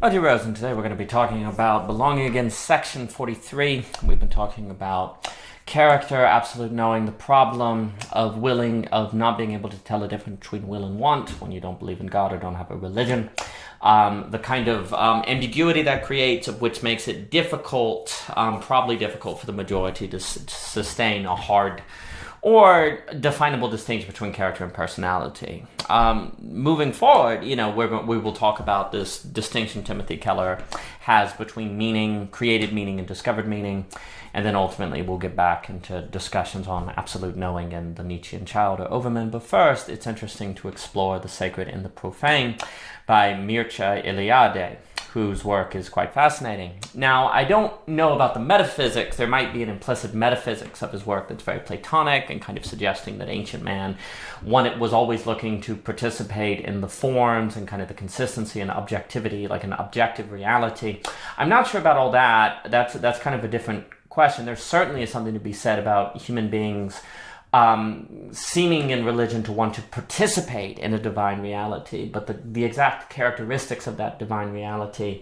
Well, dear Rose, and today we're going to be talking about belonging again, section 43. We've been talking about character, absolute knowing, the problem of not being able to tell the difference between will and want when you don't believe in God or don't have a religion. The kind of ambiguity that creates, of which makes it difficult, probably difficult for the majority to sustain a hard or definable distinction between character and personality. Moving forward, we will talk about this distinction Timothy Keller has between meaning, created meaning, and discovered meaning, and then ultimately we'll get back into discussions on absolute knowing and the Nietzschean child or Overman. But first, it's interesting to explore The Sacred and the Profane by Mircea Eliade, whose work is quite fascinating. Now, I don't know about the metaphysics. There might be an implicit metaphysics of his work that's very Platonic and kind of suggesting that ancient man, one, was always looking to participate in the forms and kind of the consistency and objectivity, like an objective reality. I'm not sure about all that. That's kind of a different question. There certainly is something to be said about human beings seeming in religion to want to participate in a divine reality, but the exact characteristics of that divine reality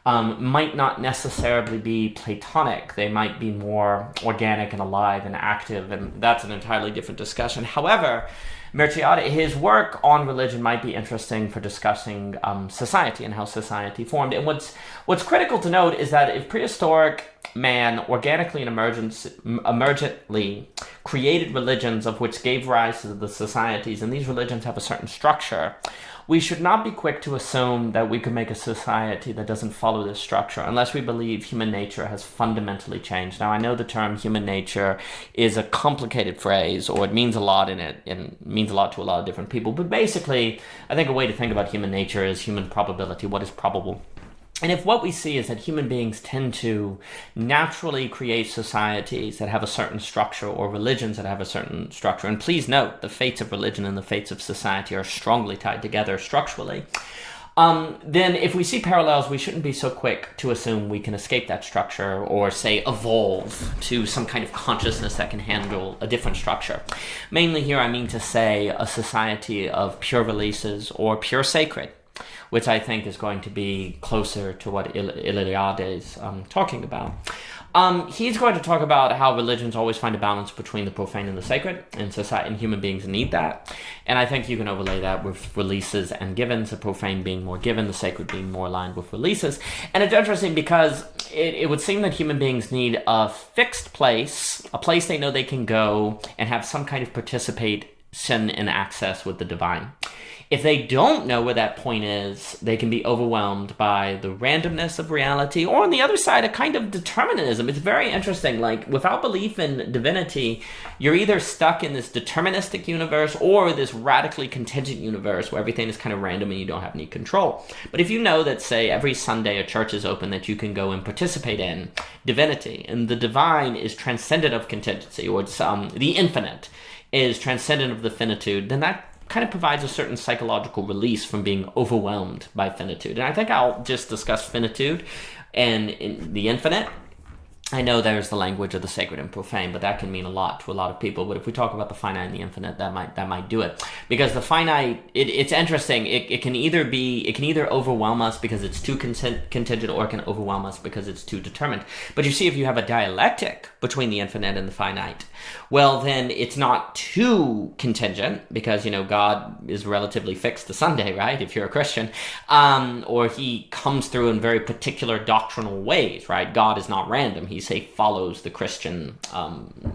might not necessarily be Platonic. They might be more organic and alive and active, and that's an entirely different discussion. However, Mircea, his work on religion might be interesting for discussing society and how society formed. And what's critical to note is that if prehistoric man organically and emergently created religions of which gave rise to the societies, and these religions have a certain structure, we should not be quick to assume that we could make a society that doesn't follow this structure unless we believe human nature has fundamentally changed. Now, I know the term human nature is a complicated phrase, or it means a lot in it, and means a lot to a lot of different people, but basically, I think a way to think about human nature is human probability, what is probable. And if what we see is that human beings tend to naturally create societies that have a certain structure, or religions that have a certain structure, and please note, the fates of religion and the fates of society are strongly tied together structurally, then if we see parallels, we shouldn't be so quick to assume we can escape that structure or, say, evolve to some kind of consciousness that can handle a different structure. Mainly here, I mean to say a society of pure releases or pure sacred, which I think is going to be closer to what Eliade is talking about. He's going to talk about how religions always find a balance between the profane and the sacred, and society and human beings need that. And I think you can overlay that with releases and givens, the profane being more given, the sacred being more aligned with releases. And it's interesting because it would seem that human beings need a fixed place, a place they know they can go and have some kind of participation and access with the divine. If they don't know where that point is, they can be overwhelmed by the randomness of reality, or on the other side, a kind of determinism. It's very interesting. Like, without belief in divinity, you're either stuck in this deterministic universe or this radically contingent universe where everything is kind of random and you don't have any control. But if you know that, say, every Sunday a church is open that you can go and participate in divinity, and the divine is transcendent of contingency, or it's, the infinite is transcendent of the finitude, then that kind of provides a certain psychological release from being overwhelmed by finitude. And I think I'll just discuss finitude and the infinite. I know there's the language of the sacred and profane, but that can mean a lot to a lot of people. But if we talk about the finite and the infinite, that might do it. Because the finite, it's interesting. It can either overwhelm us because it's too contingent, or it can overwhelm us because it's too determined. But you see, if you have a dialectic between the infinite and the finite, well, then it's not too contingent because, God is relatively fixed to Sunday, right? If you're a Christian, or he comes through in very particular doctrinal ways, right? God is not random. He follows the Christian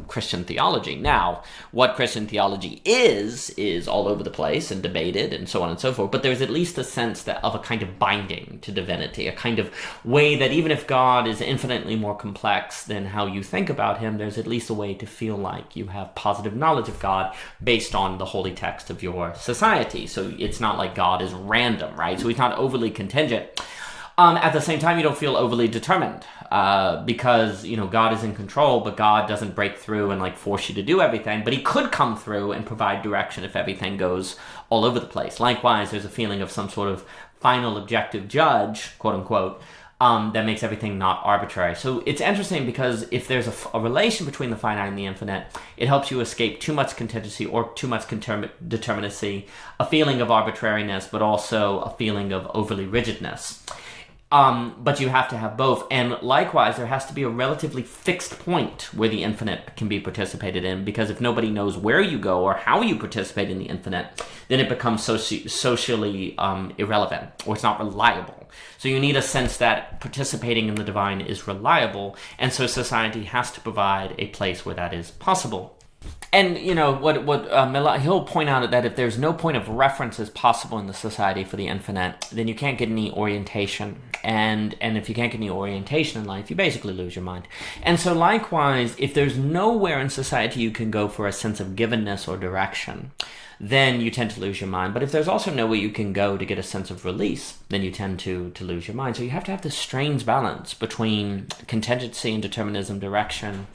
theology. Now, what Christian theology is all over the place and debated and so on and so forth, but there's at least a sense of a kind of binding to divinity, a kind of way that even if God is infinitely more complex than how you think about him, there's at least a way to feel like you have positive knowledge of God based on the holy text of your society. So it's not like God is random, right? So he's not overly contingent. At the same time, you don't feel overly determined because, God is in control, but God doesn't break through and force you to do everything. But he could come through and provide direction if everything goes all over the place. Likewise, there's a feeling of some sort of final objective judge, quote unquote, that makes everything not arbitrary. So it's interesting because if there's a relation between the finite and the infinite, it helps you escape too much contingency or too much determinacy, a feeling of arbitrariness, but also a feeling of overly rigidness. But you have to have both. And likewise, there has to be a relatively fixed point where the infinite can be participated in, because if nobody knows where you go or how you participate in the infinite, then it becomes socially irrelevant, or it's not reliable. So you need a sense that participating in the divine is reliable, and so society has to provide a place where that is possible. And, he'll point out that if there's no point of reference is possible in the society for the infinite, then you can't get any orientation. And if you can't get any orientation in life, you basically lose your mind. And so likewise, if there's nowhere in society you can go for a sense of givenness or direction, then you tend to lose your mind. But if there's also nowhere you can go to get a sense of release, then you tend to lose your mind. So you have to have this strange balance between contingency and determinism, direction,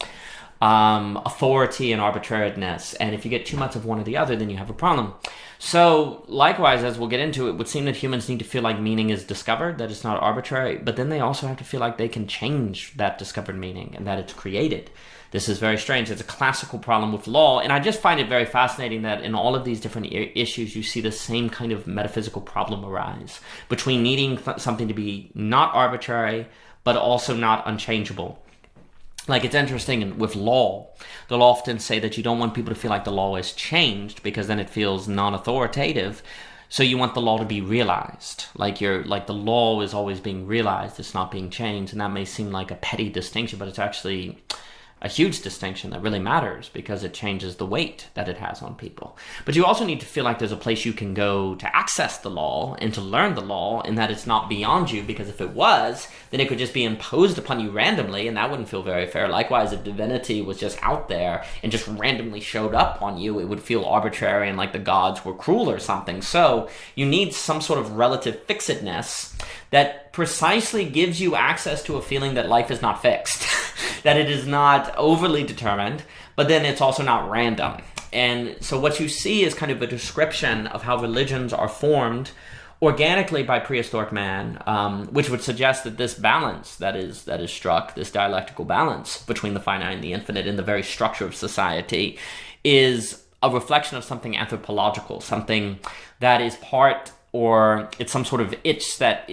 authority and arbitrariness, and if you get too much of one or the other, then you have a problem. So likewise, as we'll get into, it would seem that humans need to feel like meaning is discovered, that it's not arbitrary, but then they also have to feel like they can change that discovered meaning and that it's created. This is very strange. It's a classical problem with law, and I just find it very fascinating that in all of these different issues, you see the same kind of metaphysical problem arise between needing something to be not arbitrary, but also not unchangeable. Like, it's interesting with law, they'll often say that you don't want people to feel like the law is changed, because then it feels non-authoritative. So you want the law to be realized. Like the law is always being realized, it's not being changed. And that may seem like a petty distinction, but it's actually a huge distinction that really matters, because it changes the weight that it has on people. But you also need to feel like there's a place you can go to access the law and to learn the law, and that it's not beyond you, because if it was, then it could just be imposed upon you randomly, and that wouldn't feel very fair. Likewise, if divinity was just out there and just randomly showed up on you, it would feel arbitrary and like the gods were cruel or something. So you need some sort of relative fixedness that precisely gives you access to a feeling that life is not fixed, that it is not overly determined, but then it's also not random. And so what you see is kind of a description of how religions are formed organically by prehistoric man, which would suggest that this balance that is struck, this dialectical balance between the finite and the infinite in the very structure of society, is a reflection of something anthropological, something that is part, or it's some sort of itch that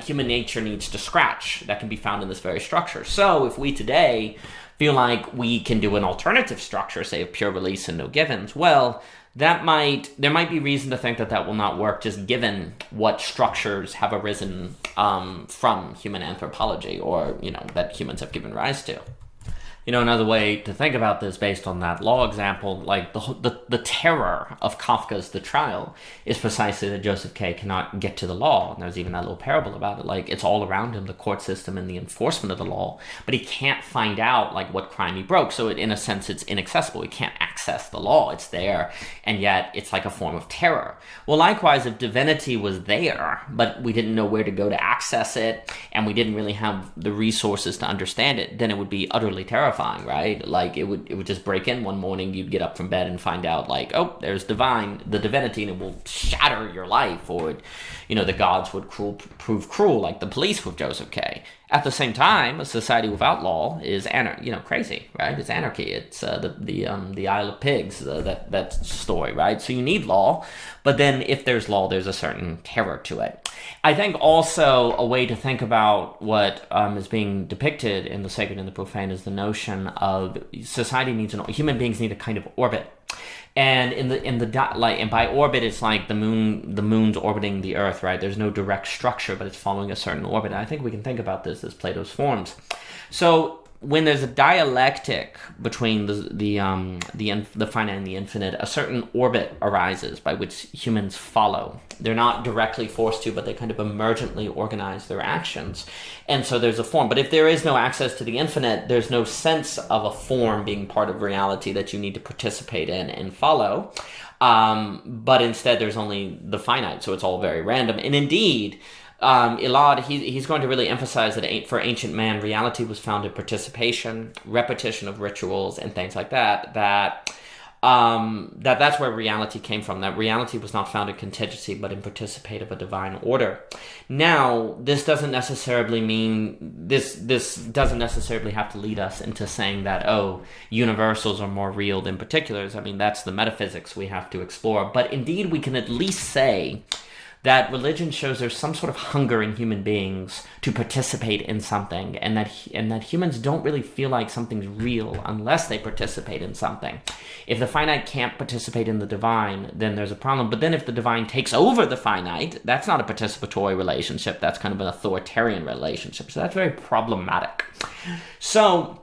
human nature needs to scratch that can be found in this very structure. So if we today feel like we can do an alternative structure, say of pure release and no givens, well, there might be reason to think that will not work, just given what structures have arisen from human anthropology, or that humans have given rise to. Another way to think about this based on that law example, like the terror of Kafka's The Trial is precisely that Joseph K. cannot get to the law. And there's even that little parable about it. Like, it's all around him, the court system and the enforcement of the law, but he can't find out like what crime he broke. So in a sense, it's inaccessible. He can't access the law. It's there, and yet it's like a form of terror. Well, likewise, if divinity was there, but we didn't know where to go to access it, and we didn't really have the resources to understand it, then it would be utterly terrifying. Right? Like, it would just break in one morning, you'd get up from bed and find out, like, oh, there's the divinity, and it will shatter your life, or the gods would prove cruel, like the police with Joseph K. At the same time, a society without law is crazy, right? It's anarchy. It's the Isle of Pigs, that story, right? So you need law, but then if there's law, there's a certain terror to it. I think also a way to think about what is being depicted in the sacred and the profane is the notion of human beings need a kind of orbit. And and by orbit, it's like the moon's orbiting the Earth, right? There's no direct structure, but it's following a certain orbit. And I think we can think about this as Plato's forms. So when there's a dialectic between the finite and the infinite, a certain orbit arises by which humans follow. They're not directly forced to, but they kind of emergently organize their actions. And so there's a form. But if there is no access to the infinite, there's no sense of a form being part of reality that you need to participate in and follow. But instead, there's only the finite, so it's all very random. And indeed, Elad, he's going to really emphasize that for ancient man, reality was found in participation, repetition of rituals, and things like that. That's where reality came from. That reality was not found in contingency, but in participative of divine order. Now, this doesn't necessarily mean this doesn't necessarily have to lead us into saying that universals are more real than particulars. I mean, that's the metaphysics we have to explore. But indeed, we can at least say that religion shows there's some sort of hunger in human beings to participate in something, and that humans don't really feel like something's real unless they participate in something. If the finite can't participate in the divine, then there's a problem. But then if the divine takes over the finite, that's not a participatory relationship. That's kind of an authoritarian relationship. So that's very problematic. So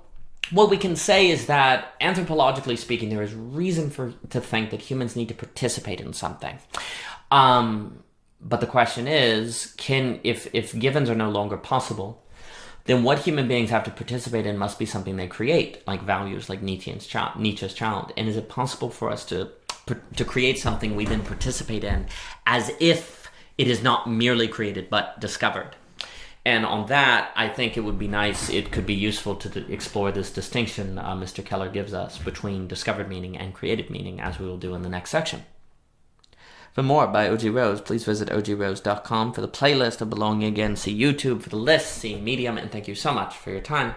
what we can say is that, anthropologically speaking, there is reason to think that humans need to participate in something. But the question is, if givens are no longer possible, then what human beings have to participate in must be something they create, like values, like Nietzsche's child. And is it possible for us to create something we then participate in as if it is not merely created but discovered? And on that, I think it would be nice, it could be useful to explore this distinction Mr. Keller gives us between discovered meaning and created meaning, as we will do in the next section. For more by O.G. Rose, please visit ogrose.com. For the playlist of Belonging Again, see YouTube. For the list, see Medium. And thank you so much for your time.